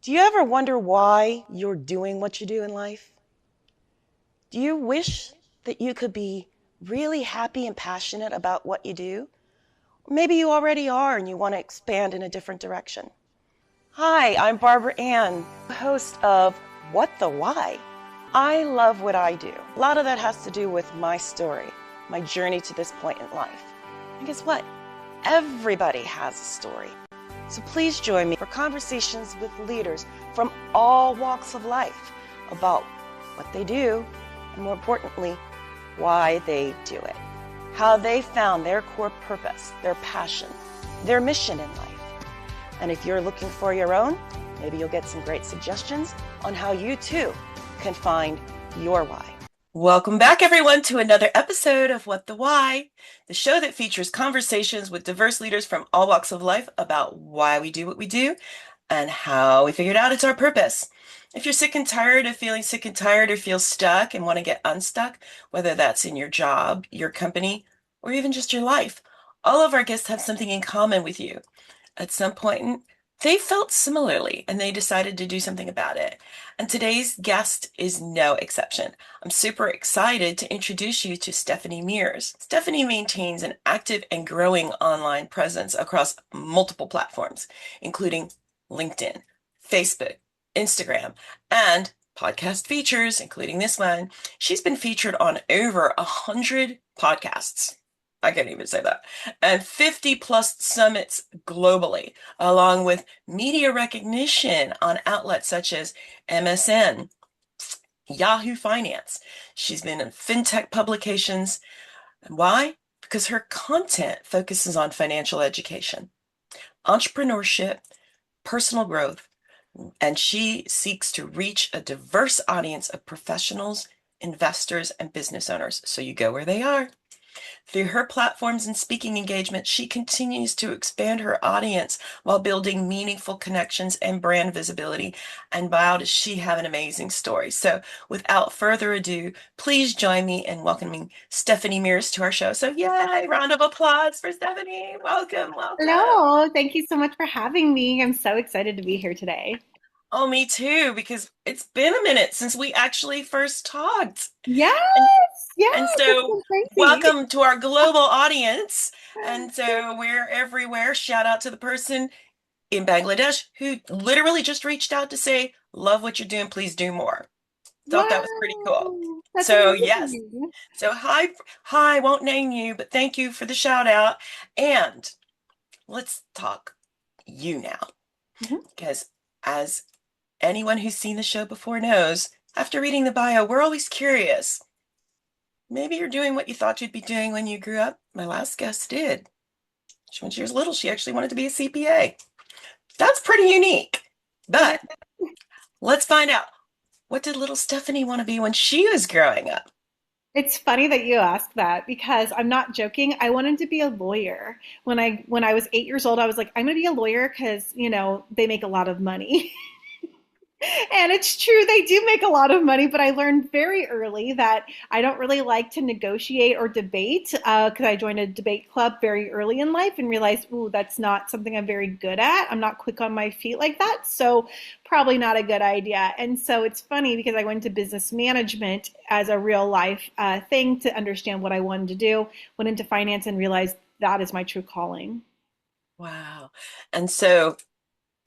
Do you ever wonder why you're doing what you do in life? Do you wish that you could be really happy and passionate about what you do? Or maybe you already are and you want to expand in a different direction. Hi, I'm Barbara Ann, host of What the Why? I love what I do. A lot of that has to do with my story, my journey to this point in life. And guess what? Everybody has a story. So please join me for conversations with leaders from all walks of life about what they do, and more importantly, why they do it. How they found their core purpose, their passion, their mission in life. And if you're looking for your own, maybe you'll get some great suggestions on how you too can find your why. Welcome back, everyone, to another episode of What the Why, the show that features conversations with diverse leaders from all walks of life about why we do what we do and how we figured out it's our purpose. If you're sick and tired of feeling sick and tired or feel stuck and want to get unstuck, whether that's in your job, your company, or even just your life, all of our guests have something in common with you. At some point, they felt similarly and they decided to do something about it. And today's guest is no exception. I'm super excited to introduce you to Stephanie Mearse. Stephanie maintains an active and growing online presence across multiple platforms, including LinkedIn, Facebook, Instagram, and podcast features, including this one. She's been featured on over 100 podcasts. I can't even say that. And 50 plus summits globally, along with media recognition on outlets such as MSN, Yahoo Finance. She's been in fintech publications. And why? Because her content focuses on financial education, entrepreneurship, personal growth, and she seeks to reach a diverse audience of professionals, investors, and business owners. So you go where they are. Through her platforms and speaking engagements, she continues to expand her audience while building meaningful connections and brand visibility. And wow, does she have an amazing story. So without further ado, please join me in welcoming Stephanie Mearse to our show. So yay, round of applause for Stephanie. Welcome, welcome. Hello, thank you so much for having me. I'm so excited to be here today. Oh, me too, because it's been a minute since we actually first talked. Yes, And yes, And it's so, been crazy. welcome to our global audience. And so, we're everywhere. Shout out to the person in Bangladesh who literally just reached out to say, love what you're doing, please do more. Thought that was pretty cool. Wow, that's So, yes. amazing. So, hi, won't name you, but thank you for the shout out. And let's talk you now. Mhm. Because as anyone who's seen the show before knows, after reading the bio, we're always curious. Maybe you're doing what you thought you'd be doing when you grew up. My last guest did. When she was little, she actually wanted to be a CPA. That's pretty unique. It is. But let's find out. What did little Stephanie want to be when she was growing up? It's funny that you ask that because I'm not joking. I wanted to be a lawyer. When I was 8 years old, I was like, I'm going to be a lawyer because, they make a lot of money. And it's true, they do make a lot of money, but I learned very early that I don't really like to negotiate or debate because I joined a debate club very early in life and realized, ooh, that's not something I'm very good at. I'm not quick on my feet like that, so probably not a good idea. And so it's funny because I went into business management as a real life thing to understand what I wanted to do, went into finance and realized that is my true calling. Wow. And so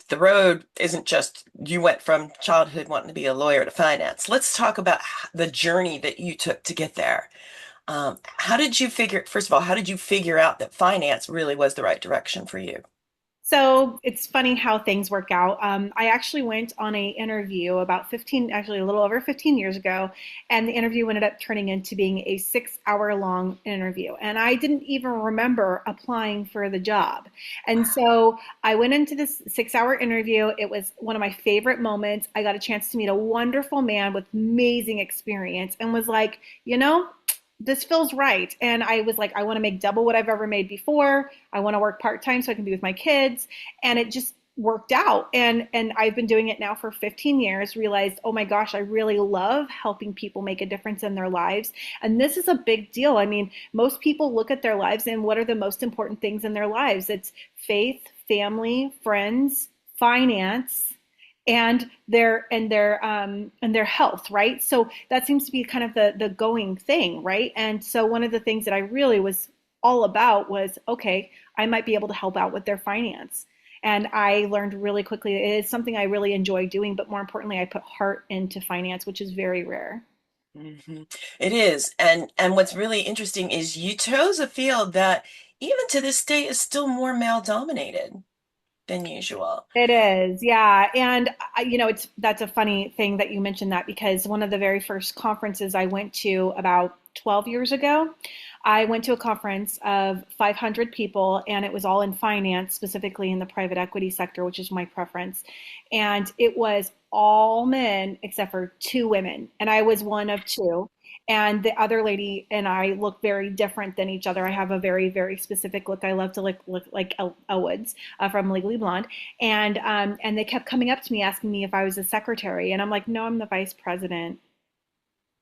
the road isn't just you went from childhood wanting to be a lawyer to finance. Let's talk about the journey that you took to get there. How did you figure, first of all, how did you figure out that finance really was the right direction for you? So it's funny how things work out. I actually went on a interview about 15, actually a little over 15 years ago, and the interview ended up turning into being a 6 hour long interview. And I didn't even remember applying for the job. And so I went into this 6 hour interview. It was one of my favorite moments. I got a chance to meet a wonderful man with amazing experience and was like, this feels right. And I was like, I want to make double what I've ever made before. I want to work part-time so I can be with my kids. And it just worked out. And I've been doing it now for 15 years, realized, oh my gosh, I really love helping people make a difference in their lives. And this is a big deal. I mean, most people look at their lives and what are the most important things in their lives? It's faith, family, friends, finance, and their health, right? So that seems to be kind of the going thing, right? And so one of the things that I really was all about was, okay, I might be able to help out with their finance. And I learned really quickly it is something I really enjoy doing, but more importantly, I put heart into finance, which is very rare. Hmm. It is. And what's really interesting is you chose a field that even to this day is still more male dominated than usual. It is, yeah. And it's that's a funny thing that you mentioned that because one of the very first conferences I went to about 12 years ago, I went to a conference of 500 people and it was all in finance, specifically in the private equity sector, which is my preference. And it was all men except for two women, and I was one of two. And the other lady and I look very different than each other. I have a very, very specific look. I love to look like Elle Woods from Legally Blonde, and they kept coming up to me asking me if I was a secretary, and I'm like, no, I'm the vice president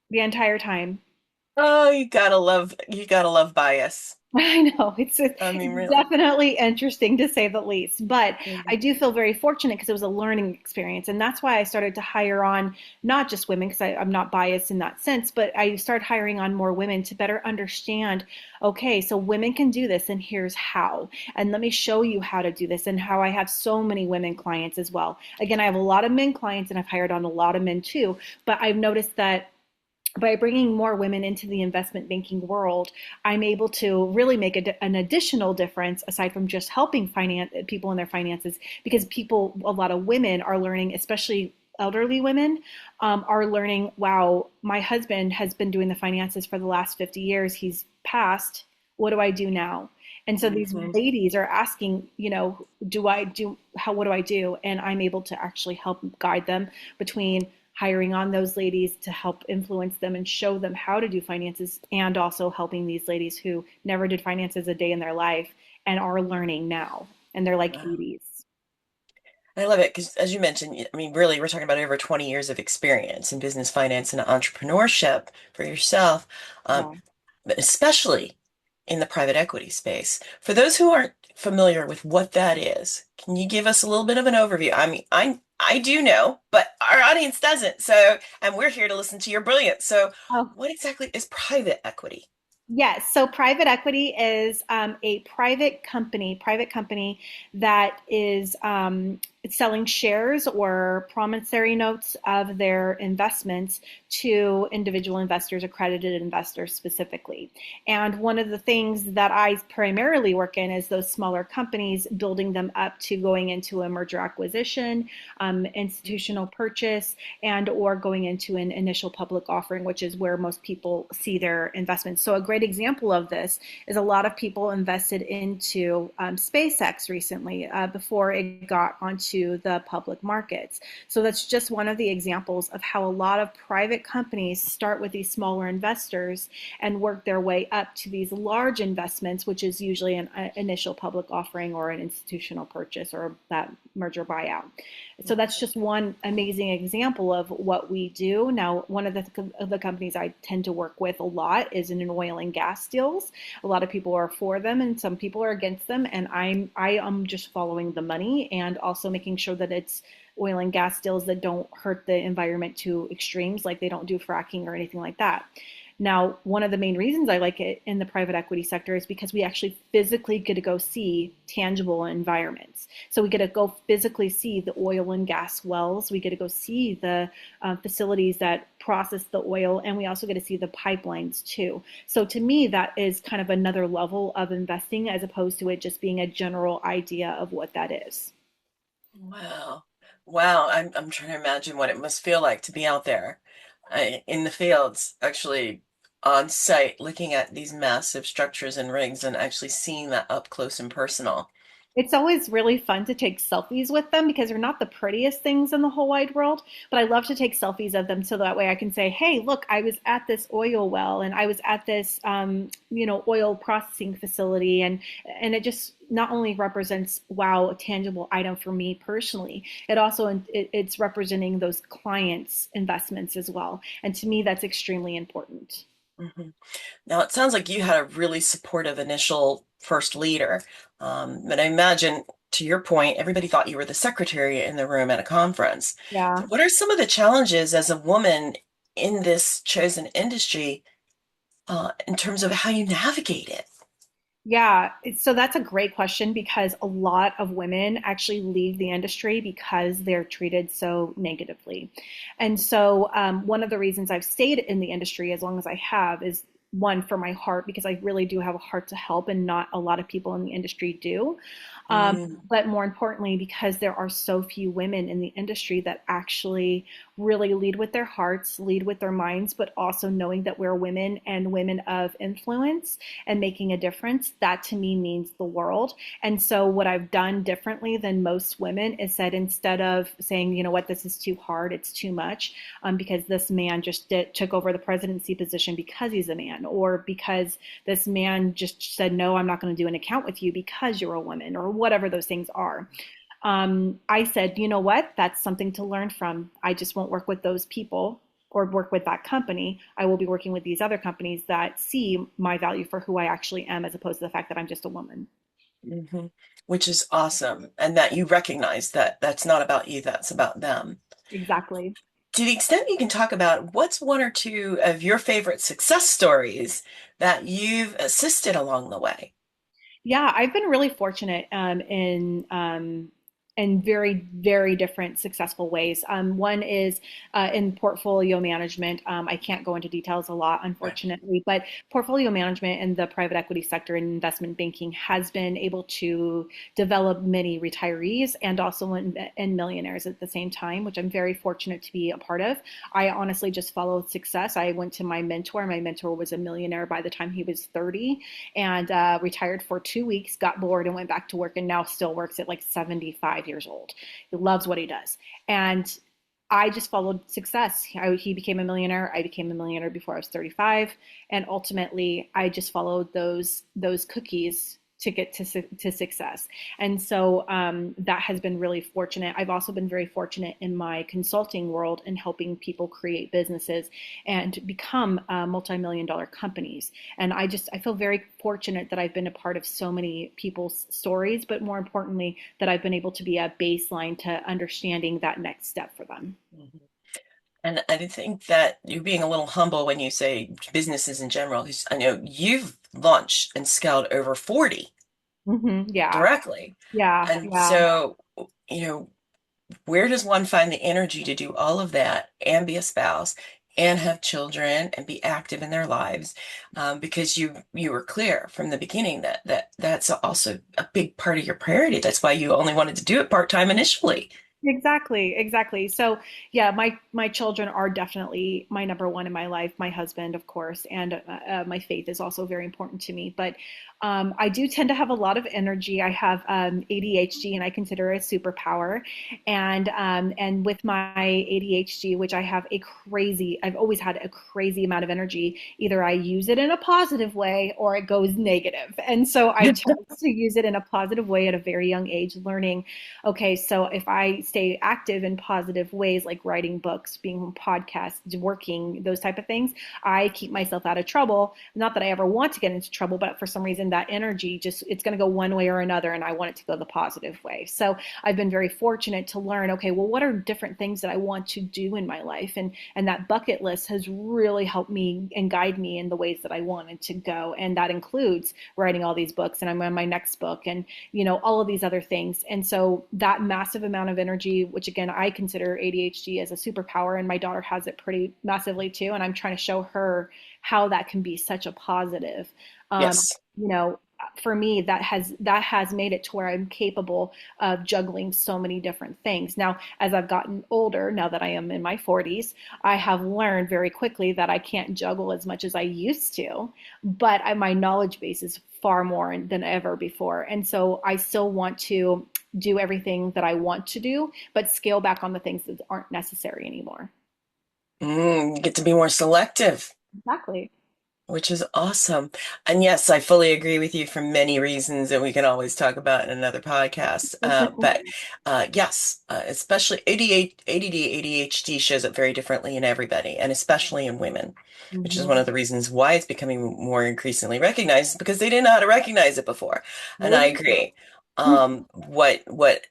the entire time. Oh, you gotta love bias. I know I mean, it's really. definitely interesting to say the least, but I Mhm. do feel very fortunate because it was a learning experience, and that's why I started to hire on not just women because I'm not biased in that sense, but I started hiring on more women to better understand. Okay, so women can do this, and here's how, and let me show you how to do this, and how I have so many women clients as well. Again, I have a lot of men clients, and I've hired on a lot of men too, but I've noticed that by bringing more women into the investment banking world, I'm able to really make an additional difference aside from just helping finance people in their finances because a lot of women are learning, especially elderly women, are learning, wow, my husband has been doing the finances for the last 50 years. He's passed. What do I do now? And so these Mhm. ladies are asking, what do I do? And I'm able to actually help guide them between hiring on those ladies to help influence them and show them how to do finances, and also helping these ladies who never did finances a day in their life and are learning now. And they're like Wow. 80s. I love it because, as you mentioned, I mean, really, we're talking about over 20 years of experience in business finance and entrepreneurship for yourself, um, Yeah. but especially in the private equity space. For those who aren't familiar with what that is, can you give us a little bit of an overview? I mean, I do know, but our audience doesn't. So, and we're here to listen to your brilliance. So, Oh, what exactly is private equity? yes. So private equity is a private company that is selling shares or promissory notes of their investments to individual investors, accredited investors specifically. And one of the things that I primarily work in is those smaller companies, building them up to going into a merger acquisition, institutional purchase, and or going into an initial public offering, which is where most people see their investments. So a great example of this is a lot of people invested into SpaceX recently before it got onto the public markets. So that's just one of the examples of how a lot of private companies start with these smaller investors and work their way up to these large investments, which is usually an initial public offering or an institutional purchase or that merger buyout. So that's just one amazing example of what we do. Now, one of the companies I tend to work with a lot is in oil and gas deals. A lot of people are for them and some people are against them. And I am just following the money and also making sure that it's oil and gas deals that don't hurt the environment to extremes, like they don't do fracking or anything like that. Now, one of the main reasons I like it in the private equity sector is because we actually physically get to go see tangible environments. So we get to go physically see the oil and gas wells. We get to go see the facilities that process the oil, and we also get to see the pipelines too. So to me, that is kind of another level of investing as opposed to it just being a general idea of what that is. Wow. Wow. I'm trying to imagine what it must feel like to be out there in the fields, actually on site, looking at these massive structures and rigs and actually seeing that up close and personal. It's always really fun to take selfies with them because they're not the prettiest things in the whole wide world, but I love to take selfies of them so that way I can say, hey, look, I was at this oil well and I was at this, oil processing facility. And it just not only represents, wow, a tangible item for me personally, it's representing those clients' investments as well. And to me, that's extremely important. Mhm. Now, it sounds like you had a really supportive initial first leader, but I imagine to your point, everybody thought you were the secretary in the room at a conference. Yeah. What are some of the challenges as a woman in this chosen industry, in terms of how you navigate it? Yeah, so that's a great question because a lot of women actually leave the industry because they're treated so negatively. And so, one of the reasons I've stayed in the industry as long as I have is one, for my heart, because I really do have a heart to help, and not a lot of people in the industry do. Mm, But more importantly, because there are so few women in the industry that actually really lead with their hearts, lead with their minds, but also knowing that we're women and women of influence and making a difference, that to me means the world. And so, what I've done differently than most women is that instead of saying, you know what, this is too hard, it's too much, because this man just took over the presidency position because he's a man, or because this man just said, no, I'm not going to do an account with you because you're a woman, or whatever those things are. I said, you know what? That's something to learn from. I just won't work with those people or work with that company. I will be working with these other companies that see my value for who I actually am, as opposed to the fact that I'm just a woman. hmm. Which is awesome. And that you recognize that that's not about you, that's about them. Exactly. To the extent you can talk about, what's one or two of your favorite success stories that you've assisted along the way? Yeah, I've been really fortunate in very, very different successful ways. One is in portfolio management. I can't go into details a lot, Right. unfortunately, but portfolio management in the private equity sector and investment banking has been able to develop many retirees and also in millionaires at the same time, which I'm very fortunate to be a part of. I honestly just followed success. I went to my mentor. My mentor was a millionaire by the time he was 30, and retired for 2 weeks, got bored, and went back to work, and now still works at like 75 years old. He loves what he does. And I just followed success. He became a millionaire. I became a millionaire before I was 35, and ultimately, I just followed those cookies to get to success. And so that has been really fortunate. I've also been very fortunate in my consulting world in helping people create businesses and become multi-million dollar companies. And I feel very fortunate that I've been a part of so many people's stories, but more importantly, that I've been able to be a baseline to understanding that next step for them. Mhm. And I think that you're being a little humble when you say businesses in general, 'cause I know you've launched and scaled over 40 Yeah, directly. yeah, And yeah. so, you know, where does one find the energy to do all of that and be a spouse and have children and be active in their lives? Because you were clear from the beginning that that's also a big part of your priority. That's why you only wanted to do it part-time initially. Exactly, exactly. So, yeah, my children are definitely my number one in my life. My husband, of course, and my faith is also very important to me. But I do tend to have a lot of energy. I have ADHD, and I consider it a superpower. And with my ADHD, which I've always had a crazy amount of energy. Either I use it in a positive way or it goes negative. And so I chose to use it in a positive way at a very young age, learning, okay, so if I stay active in positive ways, like writing books, being on podcasts, working, those type of things, I keep myself out of trouble. Not that I ever want to get into trouble, but for some reason that energy just, it's going to go one way or another, and I want it to go the positive way. So I've been very fortunate to learn, okay, well, what are different things that I want to do in my life? And that bucket list has really helped me and guide me in the ways that I wanted to go. And that includes writing all these books, and I'm on my next book, and all of these other things. And so that massive amount of energy, which again, I consider ADHD as a superpower, and my daughter has it pretty massively too. And I'm trying to show her how that can be such a positive. Um, Yes. you know, for me, that has made it to where I'm capable of juggling so many different things. Now, as I've gotten older, now that I am in my 40s, I have learned very quickly that I can't juggle as much as I used to, but my knowledge base is far more than ever before. And so I still want to do everything that I want to do, but scale back on the things that aren't necessary anymore. You get to be more selective, Exactly. which is awesome. And yes, I fully agree with you for many reasons that we can always talk about in another podcast. But yes, especially ADD, ADHD shows up very differently in everybody, and especially in women, which is one Mhm. of the reasons why it's becoming more increasingly recognized, because they didn't know how to recognize it before. And I Nope. agree. What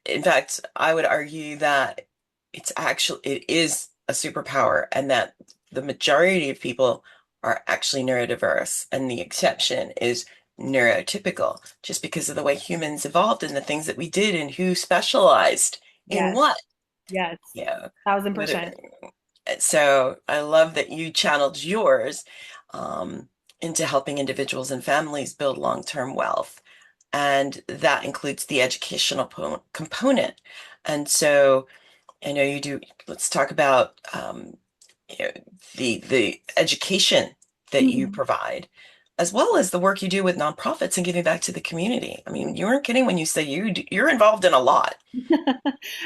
in fact, I would argue that it is a superpower, and that the majority of people are actually neurodiverse, and the exception is neurotypical, just because of the way humans evolved and the things that we did and who specialized in Yes, what. yes, You know, thousand with percent. so I love that you channeled yours um, into helping individuals and families build long-term wealth. And that includes the educational component. And so I know you do. Let's talk about you know, the education that you Mhm. provide, as well as the work you do with nonprofits and giving back to the community. I mean, you weren't kidding when you say you're involved in a lot.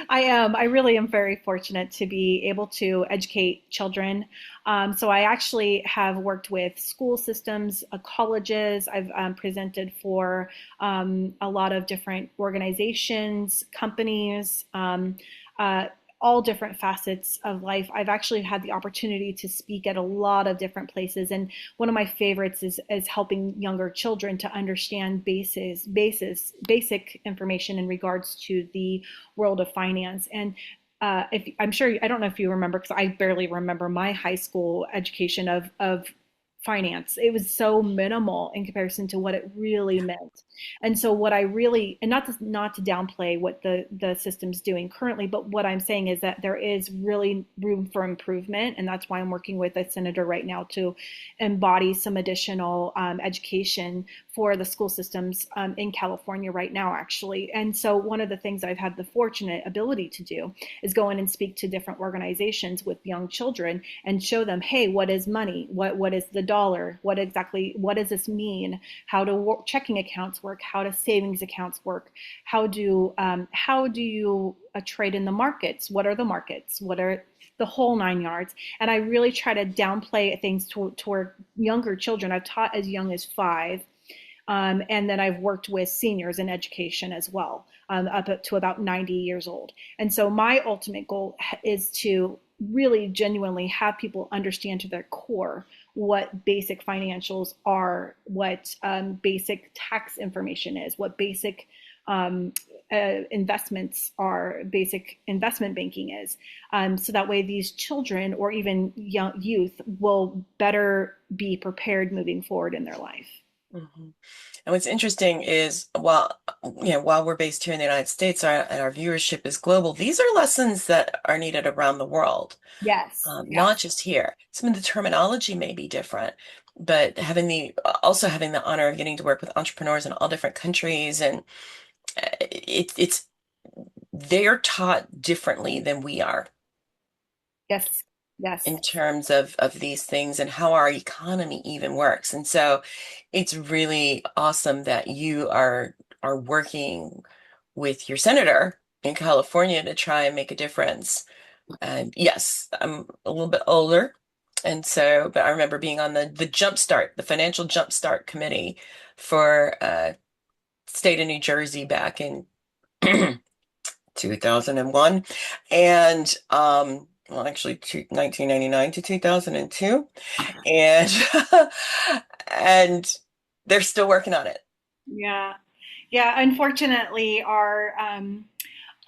I am. I really am very fortunate to be able to educate children. So I actually have worked with school systems, colleges. I've presented for a lot of different organizations, companies. Uh, all different facets of life. I've actually had the opportunity to speak at a lot of different places, and one of my favorites is helping younger children to understand basic information in regards to the world of finance. And if I'm sure I don't know if you remember, because I barely remember my high school education of finance. It was so minimal in comparison to what it really meant. And so what I really, and not to downplay what the system's doing currently, but what I'm saying is that there is really room for improvement, and that's why I'm working with a senator right now to embody some additional education for the school systems in California right now, actually. And so one of the things I've had the fortunate ability to do is go in and speak to different organizations with young children and show them, hey, what is money? What is the dollar? What does this mean? How do checking accounts work? How do savings accounts work? How do you trade in the markets? What are the markets? What are the whole nine yards? And I really try to downplay things toward younger children. I've taught as young as 5, and then I've worked with seniors in education as well, up to about 90 years old. And so my ultimate goal is to really genuinely have people understand to their core what basic financials are, what basic tax information is, what basic investments are, basic investment banking is, so that way these children or even young youth will better be prepared moving forward in their life. Mhm. And what's interesting is while we're based here in the United States, and our viewership is global, these are lessons that are needed around the world, Yes, not yes. just here. Some of the terminology may be different, but having the honor of getting to work with entrepreneurs in all different countries, and it's they're taught differently than we are Yes, yes, in terms of these things and how our economy even works. And so it's really awesome that you are working with your senator in California to try and make a difference. And yes, I'm a little bit older. And so, but I remember being on the financial jumpstart committee for state of New Jersey back in 2001, and well, actually 1999 to 2002, and and they're still working on it. yeah, yeah. Unfortunately,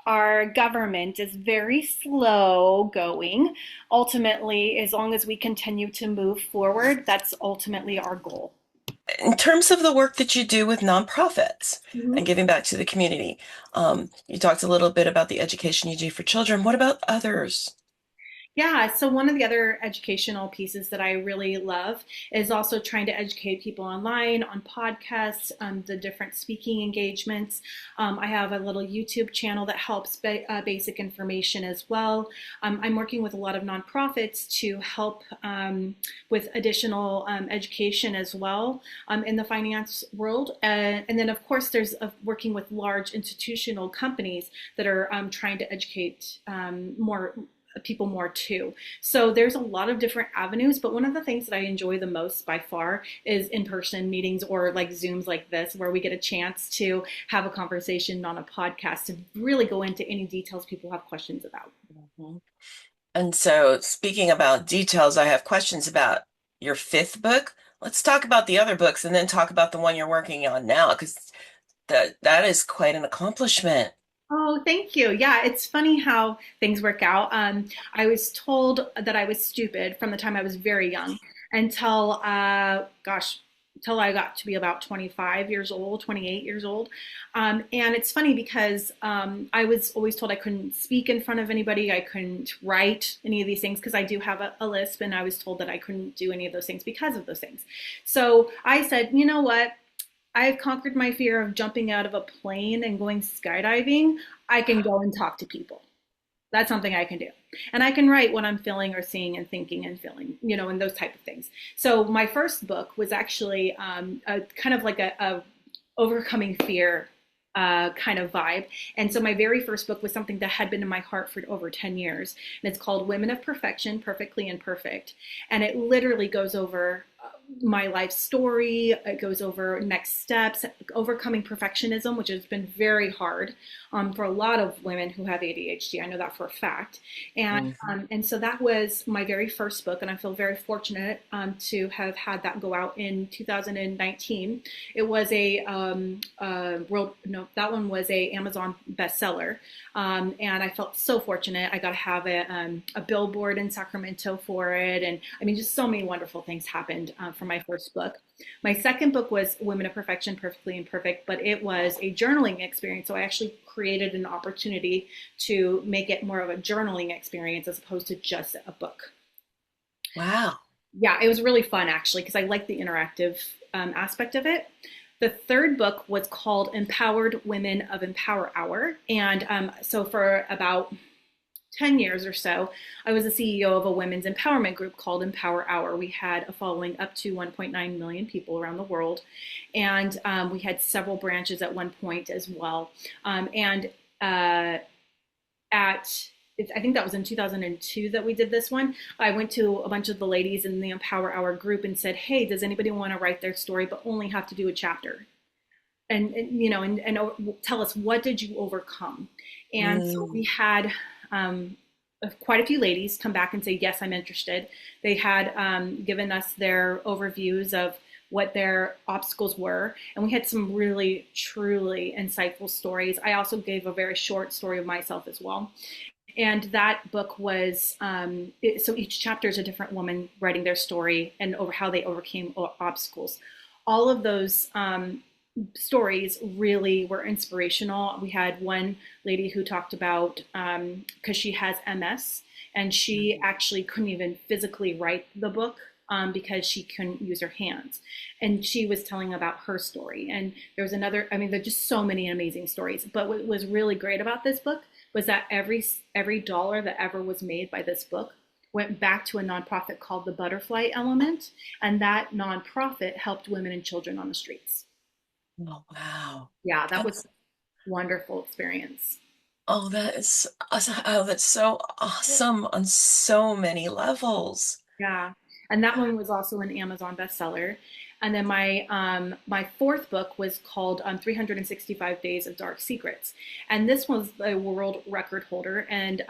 our government is very slow going. Ultimately, as long as we continue to move forward, that's ultimately our goal. In terms of the work that you do with nonprofits and Mhm. giving back to the community, you talked a little bit about the education you do for children. What about others? Yeah, so one of the other educational pieces that I really love is also trying to educate people online on podcasts, the different speaking engagements. I have a little YouTube channel that helps basic information as well. I'm working with a lot of nonprofits to help with additional education as well in the finance world. And then, of course, there's working with large institutional companies that are trying to educate more people more too. So there's a lot of different avenues, but one of the things that I enjoy the most by far is in-person meetings or like Zooms like this, where we get a chance to have a conversation on a podcast to really go into any details people have questions about. Mhm. And so, speaking about details, I have questions about your fifth book. Let's talk about the other books and then talk about the one you're working on now, because that is quite an accomplishment. Oh, thank you. Yeah, it's funny how things work out. I was told that I was stupid from the time I was very young until, until I got to be about 25 years old, 28 years old. And it's funny because I was always told I couldn't speak in front of anybody, I couldn't write any of these things because I do have a lisp, and I was told that I couldn't do any of those things because of those things. So I said, you know what? I've conquered my fear of jumping out of a plane and going skydiving. I can go and talk to people. That's something I can do. And I can write what I'm feeling or seeing and thinking and feeling, and those type of things. So my first book was actually a kind of like a overcoming fear kind of vibe. And so my very first book was something that had been in my heart for over 10 years. And it's called Women of Perfection, Perfectly Imperfect. And it literally goes over my life story. It goes over next steps, overcoming perfectionism, which has been very hard for a lot of women who have ADHD. I know that for a fact. And so that was my very first book, and I feel very fortunate to have had that go out in 2019. It was that one was a Amazon bestseller, and I felt so fortunate. I got to have a billboard in Sacramento for it, and I mean, just so many wonderful things happened for my first book. My second book was Women of Perfection, Perfectly Imperfect, but it was a journaling experience. So I actually created an opportunity to make it more of a journaling experience as opposed to just a book. Wow. Yeah, it was really fun actually because I like the interactive aspect of it. The third book was called Empowered Women of Empower Hour. And so for about 10 years or so, I was the CEO of a women's empowerment group called Empower Hour. We had a following up to 1.9 million people around the world. And we had several branches at one point as well. I think that was in 2002 that we did this one. I went to a bunch of the ladies in the Empower Hour group and said, hey, does anybody want to write their story, but only have to do a chapter? And tell us, what did you overcome? And so we had quite a few ladies come back and say, yes, I'm interested. They had given us their overviews of what their obstacles were. And we had some really, truly insightful stories. I also gave a very short story of myself as well. And that book was, so each chapter is a different woman writing their story and over how they overcame obstacles. All of those stories really were inspirational. We had one lady who talked about, because she has MS, and she actually couldn't even physically write the book because she couldn't use her hands. And she was telling about her story. And there was another, I mean, there's just so many amazing stories. But what was really great about this book was that every dollar that ever was made by this book went back to a nonprofit called the Butterfly Element, and that nonprofit helped women and children on the streets. Oh, wow. Yeah, that was That's a wonderful experience. oh, that is awesome. Oh, that's so awesome on so many levels. Yeah, and that one was also an Amazon bestseller. And then my fourth book was called 365 Days of Dark Secrets, and this was a world record holder. And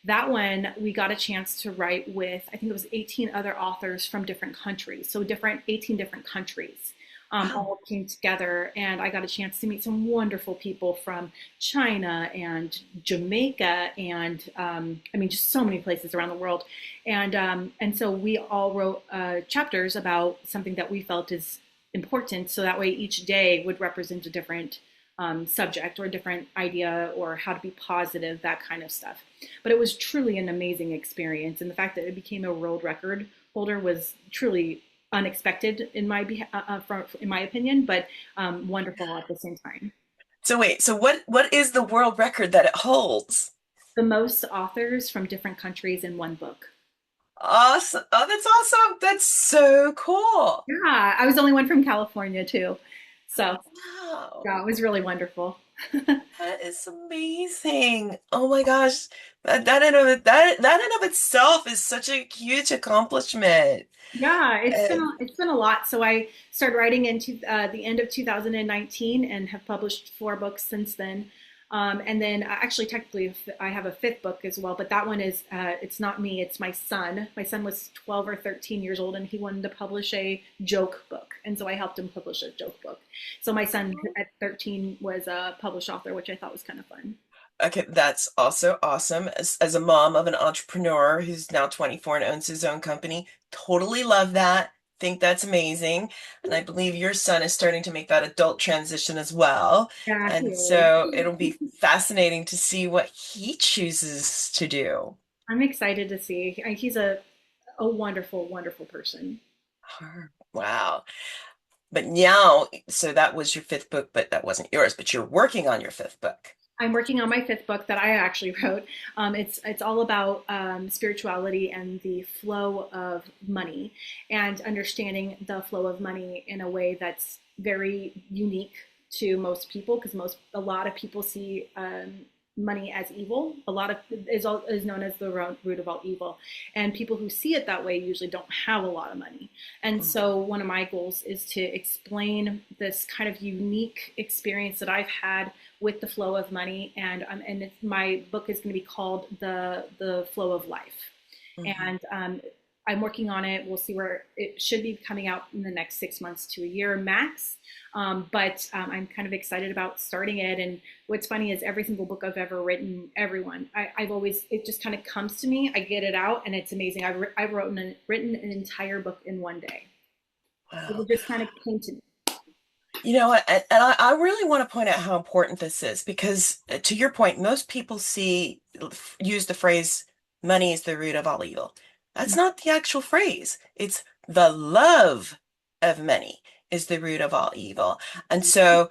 that one we got a chance to write with, I think it was 18 other authors from different countries, so 18 different countries. Wow. All came together, and I got a chance to meet some wonderful people from China and Jamaica, and I mean, just so many places around the world. And so we all wrote chapters about something that we felt is important, so that way each day would represent a different subject or a different idea or how to be positive, that kind of stuff. But it was truly an amazing experience, and the fact that it became a world record holder was truly unexpected in in my opinion, but wonderful at the same time. So wait, so what is the world record that it holds? The most authors from different countries in one book. Awesome. Oh, that's awesome. That's so cool. Yeah, I was the only one from California too. So Wow. yeah, it was really wonderful. That is amazing. Oh my gosh. That in of itself is such a huge accomplishment. Yeah, And it's been a lot. So I started writing into the end of 2019 and have published four books since then. And then actually, technically, I have a fifth book as well, but that one is, it's not me, it's my son. My son was 12 or 13 years old and he wanted to publish a joke book. And so I helped him publish a joke book. So my son at 13 was a published author, which I thought was kind of fun. Okay, that's also awesome. As a mom of an entrepreneur who's now 24 and owns his own company, totally love that. Think that's amazing. And I believe your son is starting to make that adult transition as well. Yeah, he And is. so it'll be fascinating to see what he chooses to do. I'm excited to see. He's a wonderful, wonderful person. Wow. But now, so that was your fifth book, but that wasn't yours, but you're working on your fifth book. I'm working on my fifth book that I actually wrote. It's all about spirituality and the flow of money and understanding the flow of money in a way that's very unique to most people because a lot of people see money as evil. A lot of is known as the root of all evil, and people who see it that way usually don't have a lot of money. And so one of my goals is to explain this kind of unique experience that I've had with the flow of money, and my book is going to be called the Flow of Life, Mhm. and I'm working on it. We'll see where it should be coming out in the next 6 months to a year max. But I'm kind of excited about starting it. And what's funny is every single book I've ever written, I've always, it just kind of comes to me. I get it out and it's amazing. I've written an entire book in one day. Wow. It just kind of came to me. You know what? And I really want to point out how important this is because, to your point, most people use the phrase money is the root of all evil. That's not the actual phrase. It's the love of money is the root of all evil. And so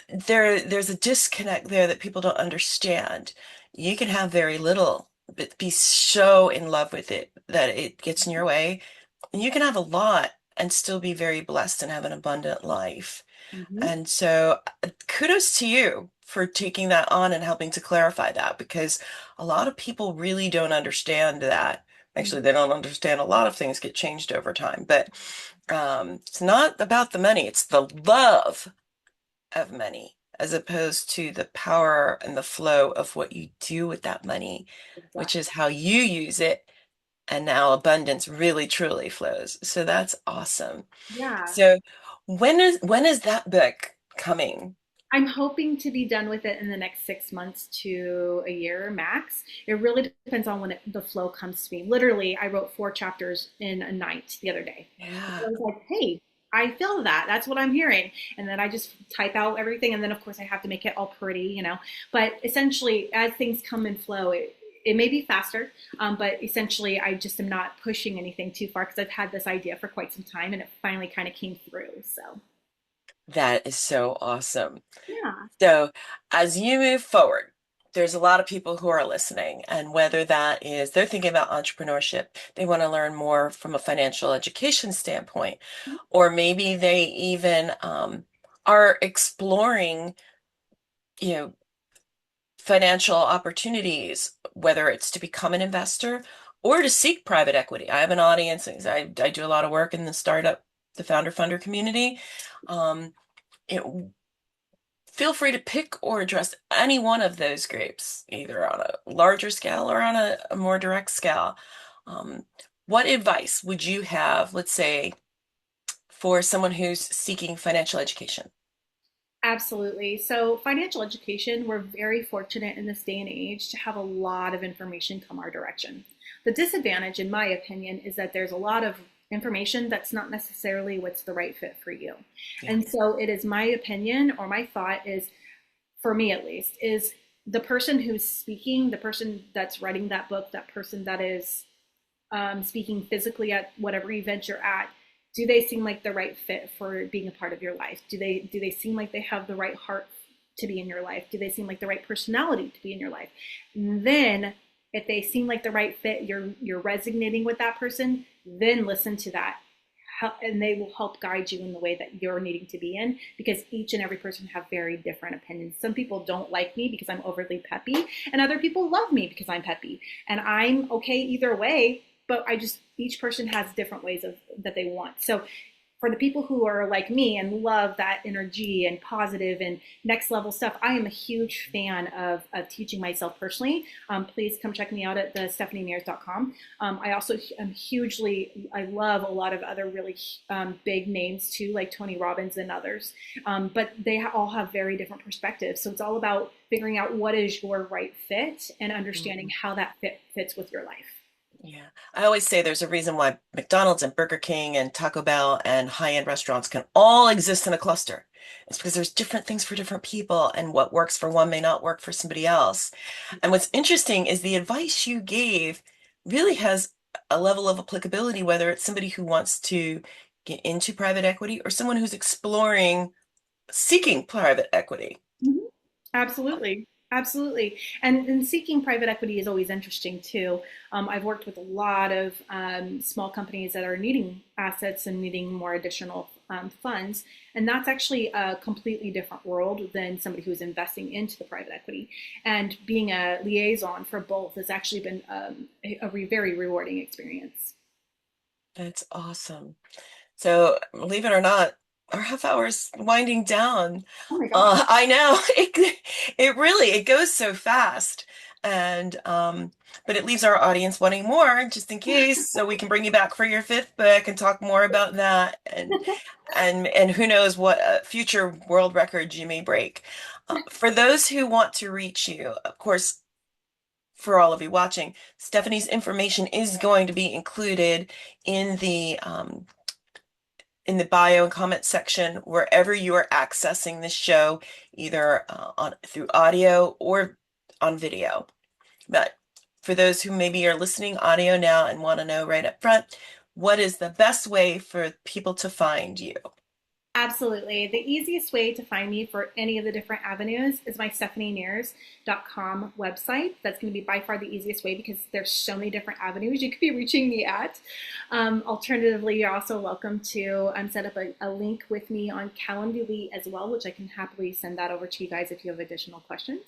there's a disconnect there that people don't understand. You can have very little, but be so in love with it that it gets in your way. And you can have a lot and still be very blessed and have an abundant life. Mhm. And so kudos to you for taking that on and helping to clarify that because a lot of people really don't understand that. Actually, they don't understand a lot of things get changed over time, but it's not about the money, it's the love of money as opposed to the power and the flow of what you do with that money, which Exactly. is how you use it. And now abundance really truly flows. So that's awesome. Yeah. So when is that book coming? I'm hoping to be done with it in the next 6 months to a year max. It really depends on when the flow comes to me. Literally, I wrote 4 chapters in a night the other day. I Yeah, was like, hey, I feel that. That's what I'm hearing. And then I just type out everything. And then, of course, I have to make it all pretty. But essentially, as things come and flow, it may be faster, but essentially, I just am not pushing anything too far because I've had this idea for quite some time and it finally kind of came through. So, that is so awesome. yeah. So as you move forward, there's a lot of people who are listening, and whether that is they're thinking about entrepreneurship, they want to learn more from a financial education standpoint, or maybe they even are exploring, you know, financial opportunities, whether it's to become an investor or to seek private equity. I have an audience. I do a lot of work in the founder funder community. Um, it, Feel free to pick or address any one of those groups, either on a larger scale or on a more direct scale. Um, what advice would you have, let's say, for someone who's seeking financial education? Absolutely. So, financial education, we're very fortunate in this day and age to have a lot of information come our direction. The disadvantage, in my opinion, is that there's a lot of information that's not necessarily what's the right fit for you. Yeah. And so, it is my opinion or my thought is, for me at least, is the person who's speaking, the person that's writing that book, that person that is speaking physically at whatever event you're at, do they seem like the right fit for being a part of your life? Do they seem like they have the right heart to be in your life? Do they seem like the right personality to be in your life? And then if they seem like the right fit, you're resonating with that person, then listen to that. And they will help guide you in the way that you're needing to be in because each and every person have very different opinions. Some people don't like me because I'm overly peppy, and other people love me because I'm peppy. And I'm okay either way, but each person has different ways of that they want. So for the people who are like me and love that energy and positive and next level stuff, I am a huge fan of teaching myself personally. Please come check me out at the stephaniemearse.com. I also am I love a lot of other really big names too, like Tony Robbins and others. But they all have very different perspectives. So it's all about figuring out what is your right fit and understanding how that fits with your life. Yeah. I always say there's a reason why McDonald's and Burger King and Taco Bell and high-end restaurants can all exist in a cluster. It's because there's different things for different people, and what works for one may not work for somebody else. And what's interesting is the advice you gave really has a level of applicability, whether it's somebody who wants to get into private equity or someone who's exploring seeking private equity. Mhm. Absolutely. Absolutely. And seeking private equity is always interesting too. I've worked with a lot of small companies that are needing assets and needing more additional funds. And that's actually a completely different world than somebody who's investing into the private equity. And being a liaison for both has actually been very rewarding experience. That's awesome. So, believe it or not, our half hour's winding down. Oh my gosh. I know it really it goes so fast, and but it leaves our audience wanting more, just in case, so we can bring you back for your fifth book and talk more about that, and who knows what future world records you may break. For those who want to reach you, of course, for all of you watching, Stephanie's information is going to be included in the bio and comment section wherever you are accessing this show, either on through audio or on video. But for those who maybe are listening audio now and want to know right up front, what is the best way for people to find you? Absolutely. The easiest way to find me for any of the different avenues is my stephaniemearse.com website. That's going to be by far the easiest way because there's so many different avenues you could be reaching me at. Alternatively, you're also welcome to set up a link with me on Calendly as well, which I can happily send that over to you guys if you have additional questions.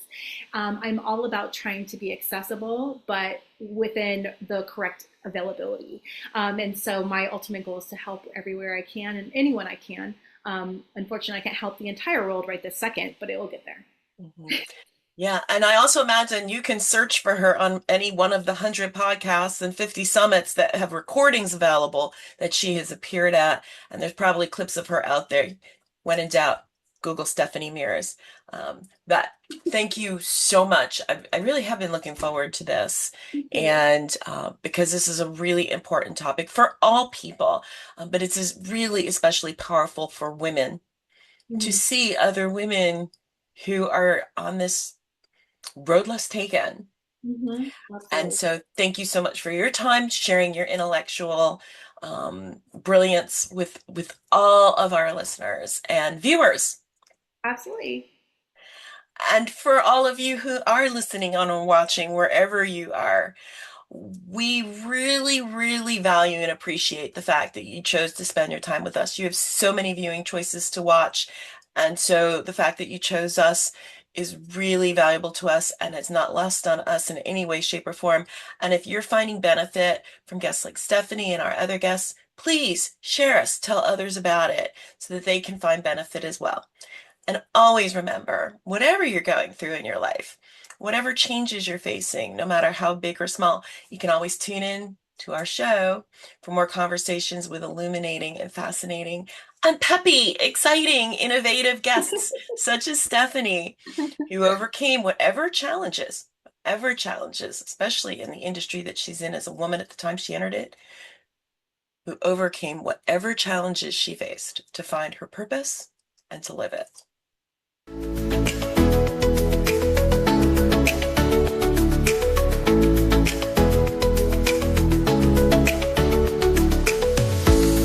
I'm all about trying to be accessible, but within the correct availability. And so my ultimate goal is to help everywhere I can and anyone I can. Unfortunately, I can't help the entire world right this second, but it will get there. Mhm. Yeah, and I also imagine you can search for her on any one of the 100 podcasts and 50 summits that have recordings available that she has appeared at, and there's probably clips of her out there. When in doubt, Google Stephanie Mearse. But thank you so much. I really have been looking forward to this, and because this is a really important topic for all people, but it's really especially powerful for women to Mhm. see other women who are on this road less taken. Mhm. And Absolutely. so thank you so much for your time, sharing your intellectual brilliance with all of our listeners and viewers. Absolutely. And for all of you who are listening on or watching, wherever you are, we really, really value and appreciate the fact that you chose to spend your time with us. You have so many viewing choices to watch. And so the fact that you chose us is really valuable to us, and it's not lost on us in any way, shape, or form. And if you're finding benefit from guests like Stephanie and our other guests, please share us, tell others about it so that they can find benefit as well. And always remember, whatever you're going through in your life, whatever changes you're facing, no matter how big or small, you can always tune in to our show for more conversations with illuminating and fascinating and peppy, exciting, innovative guests such as Stephanie, who overcame whatever challenges, especially in the industry that she's in as a woman at the time she entered it, who overcame whatever challenges she faced to find her purpose and to live it.